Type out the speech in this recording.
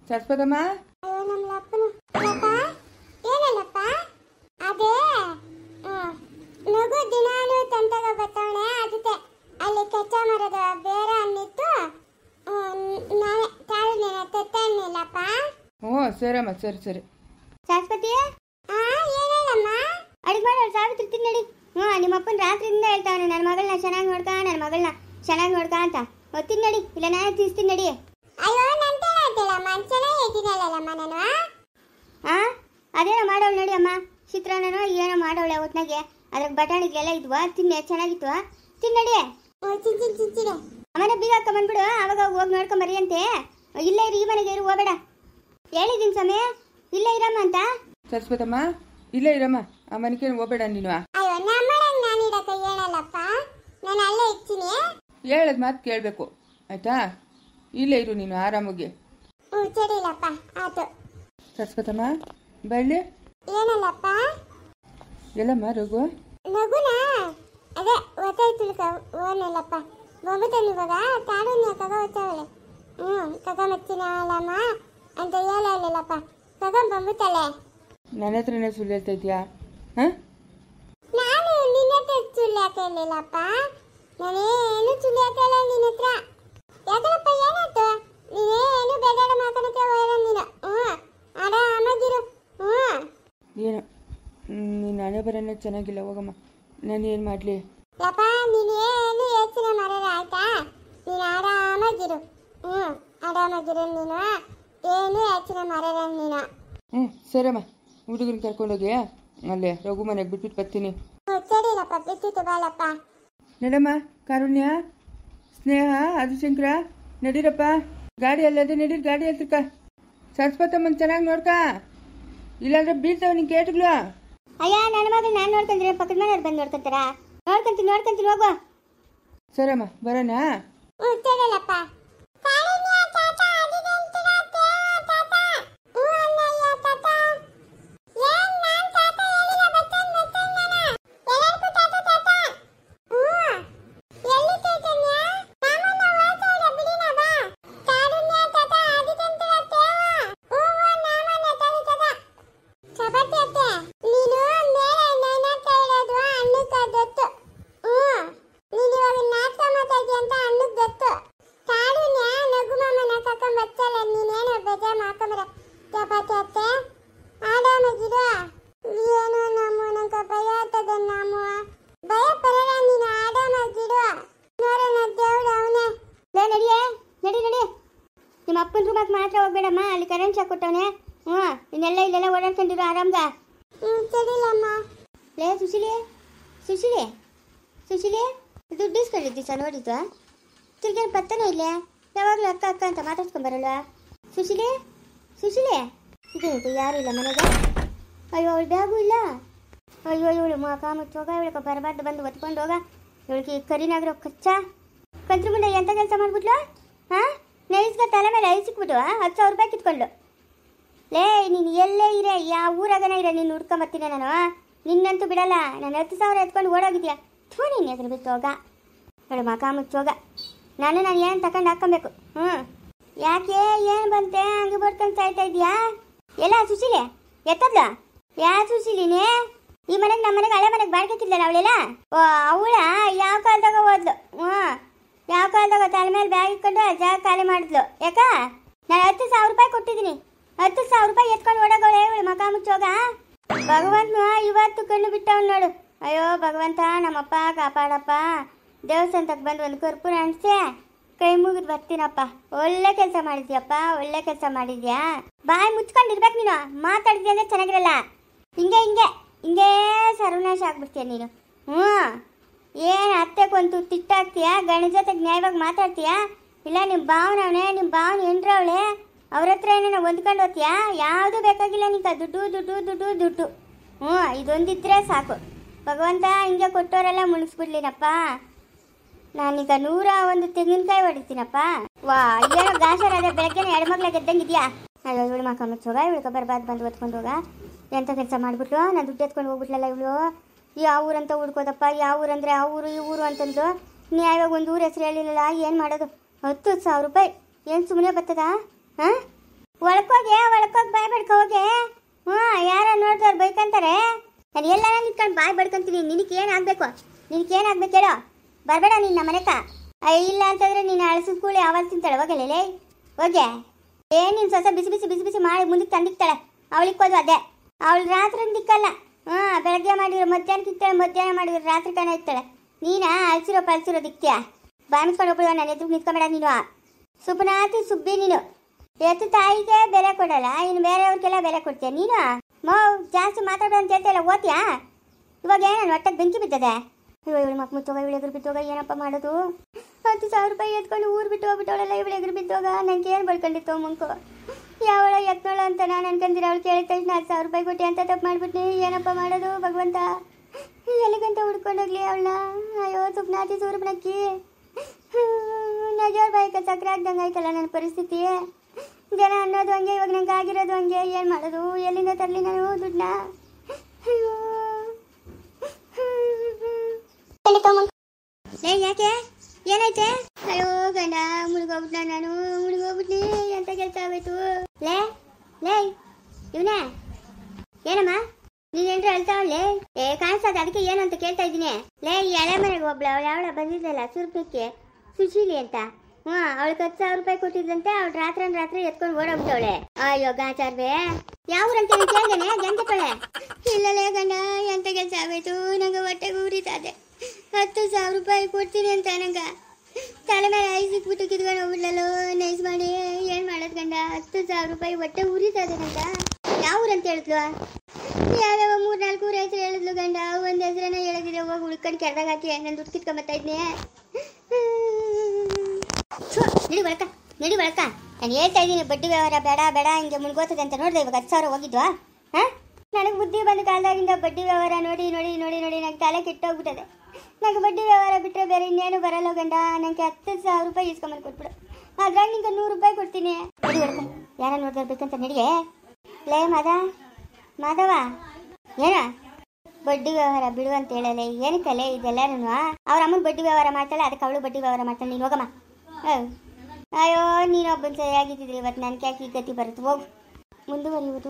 ಸರಸ್ವತಮ್ಮ ನಗು ದಿನಾನು ತಂತಾಗ ಬತ್ತವಣೆ ಅದಕ್ಕೆ ಅಲ್ಲಿ ಕಚ್ಚಾ ಮರದ ಬೇರ ಅನ್ನಿತ್ತು ನಾನೇ ತಾಳ್ಮೇನೆ ತೆತ್ತನ್ನಿಲ್ಲಪ್ಪ. ಸರಮ್ಮ ಸರಿ ಸರಿ. ಸರಸ್ವತಿ ಏನೇನಮ್ಮ ಅಡಿಗೆ ಮಾಡೋರು ಸಾವಿತ್ರಿ ತಿನ್ನಡಿ. ನಿಮ್ಮ ಅಪ್ಪನ ರಾತ್ರಿಯಿಂದ ಹೇಳ್ತಾವನೆ ನನ್ನ ಮಗಳನ್ನ ಚೆನ್ನಾಗಿ ನೋಡ್ಕ ಅಂತ ತಿನ್ನಡಿ ಇಲ್ಲ ನಾನೇ ತಿನ್ಸ್ತೀನಿ ನಡಿ. ಅಯ್ಯೋ ನಂತೇಳಮ್ಮ ಚೆನ್ನಾಗಿದ್ದೀನಲ್ಲಮ್ಮ ನಾನು. ಅದೇನೋ ಮಾಡೋಳು ನೋಡಿ ಅಮ್ಮ, ಚಿತ್ರಾನ್ನನೋ ಏನೋ ಮಾಡೋಳೆ ಒಟ್ನಾಗೆ ಅದ್ರಾಗ ಬಟಾಣಿಗೆಲ್ಲ ಇದ್ವಾ ತಿನ್ನೆ ಚೆನ್ನಾಗಿತ್ತು ತಿನ್ನಡಿ. ಅಮ್ಮನ ಬೀಗ ಹಾಕೊಂಬಂದ್ಬಿಡು ಅವಾಗ ಹೋಗಿ ನೋಡ್ಕೊಂಬರಿ ಅಂತೆ. ಇಲ್ಲೇ ಇರು, ಈ ಮನೆಗೆ ಇರು, ಹೋಗಬೇಡ. ಹೇಳಿದ್ದೀನಿ ಸಮಯ ಇಲ್ಲೇ ಇರಮ್ಮ ಅಂತ. ಸರಸ್ವತಮ್ಮ ಇಲ್ಲೇ ಇರಮ್ಮ, ಆ ಮನೆಗೆ ಹೋಗಬೇಡ ನೀನು. ಅಯ್ಯೋ ನಮ್ಮನೆಗೆ ನಾನು ಇಡಕ ಹೇಳಲ್ಲಪ್ಪ, ನಾನು ಅಲ್ಲೇ ಇರ್ತೀನಿ. ಹೇಳದ್ ಮಾತು ಕೇಳಬೇಕು ಆಯ್ತಾ? ಇಲ್ಲೇ ಇರು ನೀನು ಆರಾಮಾಗಿ. ಸರಿಲಪ್ಪ ಆಯ್ತು. ಸರಸ್ವತಮ್ಮ ಬಳ್ಳಿ ಏನಲ್ಲಪ್ಪ ಎಲ್ಲಮ್ಮ ರಘು ನಗುನ ಅದೇ ಒತ್ತಾಯ್ತು ಓನಲ್ಲಪ್ಪ ಬೊಂಬತಲ್ಲಿ ಇವಾಗ ತಾಡುನ್ಯ ಕಗ ಹೊತ್ತವಳೆ ಕಗ ಮಚ್ಚಿನ ಅಲ್ಲಮ್ಮ ಅಂತ ಹೇಳಲ್ಲಪ್ಪ ಕಗ ಬೊಂಬುತ್ತಲೆ. ನನ್ನ ಹತ್ರನೇ ಸುಳ್ಳು ಹೇಳ್ತಾ ಇದೆಯಾ? ನಾನು ನಿನ್ನ ಹತ್ರ ಸುಳ್ಳು ಯಾಕೆ ಹೇಳಿಲ್ಲಪ್ಪ, ನಾನೇನು ಸುಳ್ಳು ಯಾಕೆ ಹೇಳ ನಿನ್ನ ಹತ್ರ. ಯಾಕಲಪ್ಪ ಏನಾಯ್ತು? ನೀನೇನು ಬೇಡ ಮಾತಾಡಕ್ಕೆ ಹೋಯ್ರ ನೀನು. ಆರಾಮಾಗಿರು. ಏನು ನೀನು ಹಣೆ ಬರೋಣ ಚೆನ್ನಾಗಿಲ್ಲ, ಹೋಗಮ್ಮ. ನಾನು ಏನು ಮಾಡಲಿ? ಯಪ್ಪ ನೀನೇನು ಯೋಚನೆ ಮಾಡೋದು ಆಯ್ತಾ? ನೀನು ಆರಾಮಾಗಿರು. ಆರಾಮಾಗಿರು ನೀನು, ಏನು ಯೋಚನೆ ಮಾಡೋದ ನೀನು. ಸರಮ್ಮ, ಹುಡುಗನ ಕರ್ಕೊಂಡೋಗಿ ಅಲ್ಲೇ ರಘು ಮನೆಗೆ ಬಿಟ್ಬಿಟ್ಟು ಬರ್ತೀನಿ. ಸರಿಲಪ್ಪ, ಬಿಟ್ಟಿತ್ತು ಬಾಳಪ್ಪ. ನಡಮ್ಮ, ಕಾರುಣ್ಯ, ಸ್ನೇಹ, ಆದಿಶಂಕರ ನಡೀರಪ್ಪ. ಗಾಡಿ ಅಲ್ಲದೆ ನಡೀರಿ, ಗಾಡಿ ಹತ್ರಕ್ಕ. ಸರಸ್ವತಮ್ಮನ ಚೆನ್ನಾಗಿ ನೋಡ್ಕ, ಇಲ್ಲಾಂದ್ರೆ ಬೀಳ್ತಾವ ನಿನ್ ಕೇಟ್ಗಳು. ಅಯ್ಯ ನನ್ನ ಮಗ ನಾನು ನೋಡ್ಕೊಂಡ್ರೆ ಪಕ್ಕದ ಮನೆಯವ್ರು ಬಂದು ನೋಡ್ಕೊಂತಾರ. ನೋಡ್ಕೊಂತೀನಿ ಹೋಗು. ಸರಮ್ಮ ಬರೋಣ. ಸರಿಲಪ್ಪ. ನಿಮ್ಮ ಅಪ್ಪನ ರೂಮಕ್ಕೆ ಮಾತ್ರ ಹೋಗ್ಬೇಡಮ್ಮ, ಅಲ್ಲಿ ಕರೆಂಟ್ ಶಾಕ್ ಕೊಟ್ಟವನೆ. ಇನ್ನೆಲ್ಲ ಇಲ್ಲೆಲ್ಲ ಓಡಾಡ್ಕೊಂಡಿರು ಆರಾಮ್ಗ. ಸರಿಲಮ್ಮ. ಲೇ ಸುಶೀಲಿ ದುಡ್ಡು ಇಸ್ಕೊಂಡಿದ್ದಿ ಸರ್ ನೋಡಿದ್ವಾ? ತಿರ್ಗೇನು ಪತ್ತನೇ ಇಲ್ಲ, ಯಾವಾಗಲೂ ಅಕ್ಕ ಅಂತ ಮಾತಾಡ್ಸ್ಕೊಂಬರಲ್ವಾ? ಸುಶೀಲೆ ಸುಶೀಲೆ ಇದು ಯಾರು ಇಲ್ಲ ಮನೆಗೆ. ಅಯ್ಯೋ ಅವಳು ಬ್ಯಾಗು ಇಲ್ಲ. ಅಯ್ಯೋ ಇವಳು ಮುಖ ಮುಚ್ಚೋಗ ಇವಳು ಬರಬಾರ್ದು ಬಂದು ಒತ್ಕೊಂಡು ಹೋಗ. ಇವಳಿಗೆ ಕರಿನಾಗಿರೋ ಕಚ್ಚ ಕಂತ್ರು ಮುಂದೆ ಎಂಥ ಕೆಲಸ ಮಾಡ್ಬಿಟ್ಲು. ಹಾಂ ನೆನೆಸ್ಕೊ ತಲೆ ಮೇಲೆ ಐಸಿಕ್ಬಿಟ್ಟು 10,000 ರೂಪಾಯಿ ಕಿತ್ಕೊಂಡು. ಲೇ ನೀನು ಎಲ್ಲೇ ಇರೇ ಯಾವ ಊರಾಗನ ಇರ ನೀನು ಹುಡ್ಕೊಂಬರ್ತೀನಿ ನಾನು. ನಿನ್ನಂತೂ ಬಿಡಲ್ಲ. ನಾನು 10,000 ಎತ್ಕೊಂಡು ಓಡೋಗಿದ್ಯಾ. ಥೂ ನೀನು ಎದುರು ಬಿತ್ತು ಹೋಗ. ಹೇಳು ಮಕ ಮುಚ್ಚೋಗ. ನಾನು ಏನು ತಗೊಂಡು ಹಾಕ್ಕೊಬೇಕು. ಯಾಕೆ ಏನು ಬಂತೆ ಹಂಗೆ ಬಡ್ಕೊಂಡು ಸಾಯ್ತಾ ಇದೆಯಾ. ಎಲ್ಲ ಸುಶೀಲೆ ಎತ್ತದ್ಲ ಯಾ ಸುಶೀಲಿನೇ ಈ ಮನೆಗೆ ನಮ್ಮ ಮನೆಗೆ ಹಳೆ ಮನೆಗೆ ಬಾಡ್ಕೊತಿದ್ಲಲ್ಲ ಅವಳೆಲ್ಲ. ಓ ಅವಳ ಯಾವ ಕಾಲದಾಗ ಹೋದ್ಲು. ಯಾವ ಕಾಲದಾಗ ತಲೆ ಮೇಲೆ ಬ್ಯಾಗ್ ಇಟ್ಕೊಂಡು ಜಾಗ ಖಾಲಿ ಮಾಡಿದ್ಲು. ಯಾಕ ನಾನು 10,000 ರೂಪಾಯಿ ಕೊಟ್ಟಿದ್ದೀನಿ. 10,000 ರೂಪಾಯಿ ಎತ್ಕೊಂಡು ಓಡೋಗೋಳೆ ಇವಳು ಮಕ ಮುಚ್ಚೋಗ. ಭಗವಂತ ಇವತ್ತು ಕಣ್ಣು ಬಿಟ್ಟವನು ನೋಡು. ಅಯ್ಯೋ ಭಗವಂತ ನಮ್ಮಪ್ಪ ಕಾಪಾಡಪ್ಪ. ದೇವಸ್ಥಾನಕ್ಕೆ ಬಂದು ಒಂದು ಕರ್ಪೂರ ಅಣಿಸೆ ಕೈ ಮುಗಿದು ಬರ್ತೀನಪ್ಪ. ಒಳ್ಳೆ ಕೆಲಸ ಮಾಡಿದ್ಯಪ್ಪ, ಒಳ್ಳೆ ಕೆಲಸ ಮಾಡಿದ್ಯಾ. ಬಾಯಿ ಮುಚ್ಕೊಂಡಿರ್ಬೇಕು ನೀನು. ಮಾತಾಡಿದ್ಯ ಅಂದರೆ ಚೆನ್ನಾಗಿರಲ್ಲ. ಹಿಂಗೆ ಹಿಂಗೆ ಹಿಂಗೇ ಸರ್ವನಾಶ ಆಗ್ಬಿಡ್ತೀಯ ನೀನು. ಏನು ಅತ್ತೆಗೊಂದು ತಿಟ್ಟಾಗ್ತೀಯಾ. ಗಂಡ ಜೊತೆಗೆ ನ್ಯಾಯವಾಗಿ ಮಾತಾಡ್ತೀಯಾ. ಇಲ್ಲ ನಿಮ್ಮ ಭಾವನವನೇ ನಿಮ್ಮ ಭಾವನ ಏನ್ರವಳೆ ಅವ್ರ ಹತ್ರ ಏನೇನೋ ಹೊಂದ್ಕೊಂಡು ಹೋಗ್ತೀಯಾ. ಯಾವುದೂ ಬೇಕಾಗಿಲ್ಲ ನಿಂಕ. ದುಡ್ಡು ದುಡ್ಡು ದುಡ್ಡು ದುಡ್ಡು. ಇದೊಂದಿದ್ರೆ ಸಾಕು. ಭಗವಂತ ಹಿಂಗೆ ಕೊಟ್ಟವರೆಲ್ಲ ಮುಳುಗಿಸ್ಬಿಡ್ಲಿನಪ್ಪ. ನಾನೀಗ 101 ತೆಂಗಿನಕಾಯಿ ಹೊಡಿತೀನಪ್ಪ. ವಾ ಏನೋ ಗಾಸರ ಅದೇ ಬೆಳಗ್ಗೆ ಹೆಣ್ಮಕ್ಳ ಗೆದ್ದಂಗಿದ್ಯಾ. ಅಯ್ಯೋ ಇವಳು ಮಕ್ಕ ಮುಚ್ಚೋಗ. ಇವಳು ಬರ್ಬಾರ್ದು ಬಂದು ಹೊತ್ಕೊಂಡು ಹೋಗ. ಎಂಥ ಕೆಲಸ ಮಾಡ್ಬಿಟ್ಲು. ನಾನು ದುಡ್ಡು ಎತ್ಕೊಂಡು ಹೋಗ್ಬಿಟ್ಲಲ್ಲ ಇವಳು. ಯಾವ ಊರಂತ ಹುಡ್ಕೋದಪ್ಪ. ಯಾವ ಊರಂದ್ರೆ ಆ ಊರು ಈ ಊರು ಅಂತಂದ್ರು. ನ್ಯಾಯವಾಗ ಒಂದು ಊರು ಹೆಸರು ಹೇಳಿಲ್ಲ. ಏನು ಮಾಡೋದು. 10,000 ರೂಪಾಯಿ ಏನು ಸುಮ್ಮನೆ ಬರ್ತದ. ಹಾಂ ಒಳಕೋಗೆ ಬಾಯ್ ಬಡ್ಕೊ ಹೋಗೆ. ಯಾರ ನೋಡಿದವ್ರು ಬೈಕಂತಾರೆ. ನಾನು ಎಲ್ಲಾರ ನಿಂತ್ಕೊಂಡು ಬಾಯ್ ಬಡ್ಕೊಂತೀನಿ. ನಿನಗೇನಾಗಬೇಕು. ನಿನಗೇನಾಗ್ಬೇಕು ಹೇಳೋ. ಬರಬೇಡ ನಿನ್ನ ಮನೆಕ. ಇಲ್ಲ ಅಂತಂದ್ರೆ ನೀನು ಅಳಸಿದ ಕೂಳಿ ಆವಾಜ್ ತಿಂತಾಳೆ. ಹೋಗಲೇ ಹೋಗೆ. ನೀನು ಸ್ವಸ ಬಿಸಿ ಬಿಸಿ ಬಿಸಿ ಬಿಸಿ ಮಾಡಿ ಮುಂದಕ್ಕೆ ತಂದಿಕ್ತಾಳೆ. ಅವಳಿಕ್ಕೋದು ಅದೇ. ಅವಳು ರಾತ್ರಿ ದಿಕ್ಕಲ್ಲ. ಬೆಳಗ್ಗೆ ಮಾಡಿದ್ರು ಮಧ್ಯಾಹ್ನಕ್ಕೆ ಇಕ್ತಾಳೆ. ಮಧ್ಯಾಹ್ನ ಮಾಡಿದ್ರು ರಾತ್ರಿ ಕಣ ಇಕ್ತಾಳೆ. ನೀನಾ ಅಳ್ಸಿರೋ ಪಳ್ಸಿರೋ ದಿಕ್ತೀಯ. ಬಾಮಿಸ್ಕೊಂಡು ಹೋಗ್ಬಿಡುವ. ನಾನು ಎದುರು ನಿಂತ್ಕೊಂಬೇಡ ನೀನು. ಸುಪ್ನಾತಿ ಸುಬ್ಬಿ ನೀನು. ಎತ್ತು ತಾಯಿಗೆ ಬೆಲೆ ಕೊಡಲ್ಲ. ಇನ್ನು ಬೇರೆಯವ್ರಿಗೆಲ್ಲ ಬೆಲೆ ಕೊಡ್ತೀಯ ನೀನು. ಜಾಸ್ತಿ ಮಾತಾಡೋ ಅಂತ ಹೇಳ್ತಾ ಇಲ್ಲ. ಓದ್ತೀಯಾ ಇವಾಗ ಏನು ಹೊಟ್ಟೆಗೆ ಬೆಂಕಿ ಬಿದ್ದದೆ. ಇವಳು ಮಕ್ಕ ಮುಚ್ಚೋಗ. ಇವಳು ಎದುರು ಬಿದ್ದೋಗ. ಏನಪ್ಪ ಮಾಡೋದು. 10,000 ರೂಪಾಯಿ ಎತ್ಕೊಂಡು ಊರು ಬಿಟ್ಟು ಹೋಗ್ಬಿಟ್ಟವಳೆಲ್ಲ. ಇವಳು ಎದುರು ಬಿದ್ದೋಗ. ನಂಗೆ ಏನು ಬಳ್ಕೊಂಡಿತ್ತು ಮುಂಕು. ಯಾವಳ ಎತ್ನೋಳ ಅಂತ ನಾನು ಅನ್ಕೊಂತೀನಿ. ಅವಳು ಕೇಳಿದ ತಕ್ಷಣ 10,000 ರೂಪಾಯಿ ಕೊಟ್ಟು ಅಂತ ತಪ್ಪು ಮಾಡ್ಬಿಟ್ನಿ. ಏನಪ್ಪ ಮಾಡೋದು ಭಗವಂತ. ಎಲ್ಲಿಗಂತ ಹುಡ್ಕೊಂಡೋಗ್ಲಿ ಅವಳನ್ನ. ಅಯ್ಯೋ ಸುಪ್ನಾತಿ ಸೂರ್ಪನಕ್ಕಿ. ನಜೋರ್ ಬಾಯ್ಕ ಸಕ್ಕರೆ ಆಗ್ದಂಗೆ ಆಯ್ತಲ್ಲ ನನ್ನ ಪರಿಸ್ಥಿತಿ. ಜನ ಅನ್ನೋದು ಹಂಗೆ. ಇವಾಗ ನಂಗೆ ಆಗಿರೋದು ಹಂಗೆ. ಏನು ಮಾಡೋದು. ಎಲ್ಲಿಂದ ತರಲಿ ನಾನು ದುಡ್ಡನ್ನ. ಅಯ್ಯೋ ಯಾಕೆ ಏನಾಯ್ತೆ. ಅಯ್ಯೋ ಗಂಡ ಮುಳುಗೋಗ್ಬಿಟ್ನ. ನಾನು ಮುಳುಗೋಗ್ಬಿಟ್ನಿ. ಎಂತ ಕೆಲಸ ಆಗೋಯ್ತು. ಲೇ ಲೇ ಇವನೇ ಏನಮ್ಮ ನೀನೇನ್ರ ಹೇಳ್ತಾವಳೆ. ಕಾಣಿಸ್ತದೆ. ಅದಕ್ಕೆ ಏನು ಅಂತ ಕೇಳ್ತಾ ಇದ್ದೀನಿ. ಲೇ ಈ ಎಳೆ ಮನೆಗೆ ಒಬ್ಳು ಅವಳ ಬಂದಿದ್ದಲ್ಲ ಸುರ್ಪಕ್ಕೆ ಸುಶೀಲಿ ಅಂತ. ಅವಳಿಗೆ 10,000 ರೂಪಾಯಿ ಕೊಟ್ಟಿದ್ದಂತೆ. ಅವಳು ರಾತ್ರಿ ಎತ್ಕೊಂಡು ಓಡೋಗ್ಬಿಟ್ಟವಳೆ. ಅಯ್ಯೋ ಗಾಚಾರ್ವೆ ಯಾವ ಊರಂತ ಕೇಳ್ದೇನೆ ಗೆಂತಕೊಳ್ಳೆ. ಇಲ್ಲಲೇ ಗಂಡ ಎಂತ ಕೆಲಸ ಆಗೋಯ್ತು. ನಂಗೆ ಹೊಟ್ಟೆಗೆ ಉರಿತದೆ. 10,000 ರೂಪಾಯಿ ಕೊಡ್ತೀನಿ ಅಂತ ನಂಗೆ ತಲೆ ಮೇಲೆ ಐಸಿಕ್ಬಿಟ್ಟು ಕಿತ್ಕೊಂಡು ಹೋಗ್ಬಿಡ್ಲಲ್ಲೋ. ನೈಸ್ ಮಾಡಿ ಏನು ಮಾಡೋದು ಗಂಡ. 10,000 ರೂಪಾಯಿ ಹೊಟ್ಟೆ ಉರಿತದೆ ನಂಗ. ಯಾವ ಊರಂತ ಹೇಳಿದ್ಲು. ಯಾವ್ಯಾವ 3-4 ಊರ ಹೆಸರು ಹೇಳಿದ್ಲು ಗಂಡ. ಒಂದು ಹೆಸರನ್ನ ಹೇಳಿದ್ರೆ ಹೋಗಿ ಉಳ್ಕೊಂಡು ಕೆರೆದಾಗ ಹಾಕಿ ನಾನು ದುಡ್ಡು ಕಿತ್ಕೊಂಬತ್ತಾ ಇದ್ನೆ. ನಡಿ ಬಳಕ ನಾನು ಹೇಳ್ತಾ ಇದ್ದೀನಿ. ಬಡ್ಡಿ ವ್ಯವಹಾರ ಬೇಡ ಬೇಡ ಹಿಂಗೆ ಮುಳುಗೋತದೆ ಅಂತ ನೋಡಿದೆ. ಇವಾಗ 10,000 ಹೋಗಿದ್ವಾ. ನನಗೆ ಬುದ್ಧಿ ಬಂದ ಕಾಲದಾಗಿಂದ ಬಡ್ಡಿ ವ್ಯವಹಾರ ನೋಡಿ ನೋಡಿ ನೋಡಿ ನೋಡಿ ನಂಗೆ ತಲೆ ಕೆಟ್ಟೋಗ್ಬಿಟ್ಟದೆ. ನಂಗೆ ಬಡ್ಡಿ ವ್ಯವಹಾರ ಬಿಟ್ಟರೆ ಬೇರೆ ಇನ್ನೇನು ಬರಲ್ಲ ಗಂಡ. ನನಗೆ 10,000 ರೂಪಾಯಿ ಇಸ್ಕೊಂಬಂದು ಕೊಟ್ಬಿಡು. ಅದ್ರಾಗ ನಿಂಗೆ 100 ರೂಪಾಯಿ ಕೊಡ್ತೀನಿ. ನಡಿ ಹೊಡ್ಕ. ಯಾರ ನೋಡ್ದಿರ್ಬೇಕಂತ ನಡಿಗೆ. ಲೇ ಮಾಧವ ಏನ ಬಡ್ಡಿ ವ್ಯವಹಾರ ಬಿಡು ಅಂತ ಹೇಳಲ್ಲ. ಏನಕ್ಕಲ್ಲೇ ಇದೆಲ್ಲರೂ. ಅವ್ರ ಅಮ್ಮನ ಬಡ್ಡಿ ವ್ಯವಹಾರ ಮಾಡ್ತಾಳೆ. ಅದಕ್ಕೆ ಅವಳು ಬಡ್ಡಿ ವ್ಯವಹಾರ ಮಾಡ್ತಾಳೆ. ನೀನು ಹೋಗಮ್ಮ. ಅಯ್ಯೋ ನೀನೊಬ್ಬನ ಸರಿಯಾಗಿದ್ದಿದ್ರಿ ಇವತ್ತು. ನನಗೆ ಯಾಕೆ ಈ ಗತಿ ಬರುತ್ತೆ. ಹೋಗು ಮುಂದುವರಿಯುವುದು.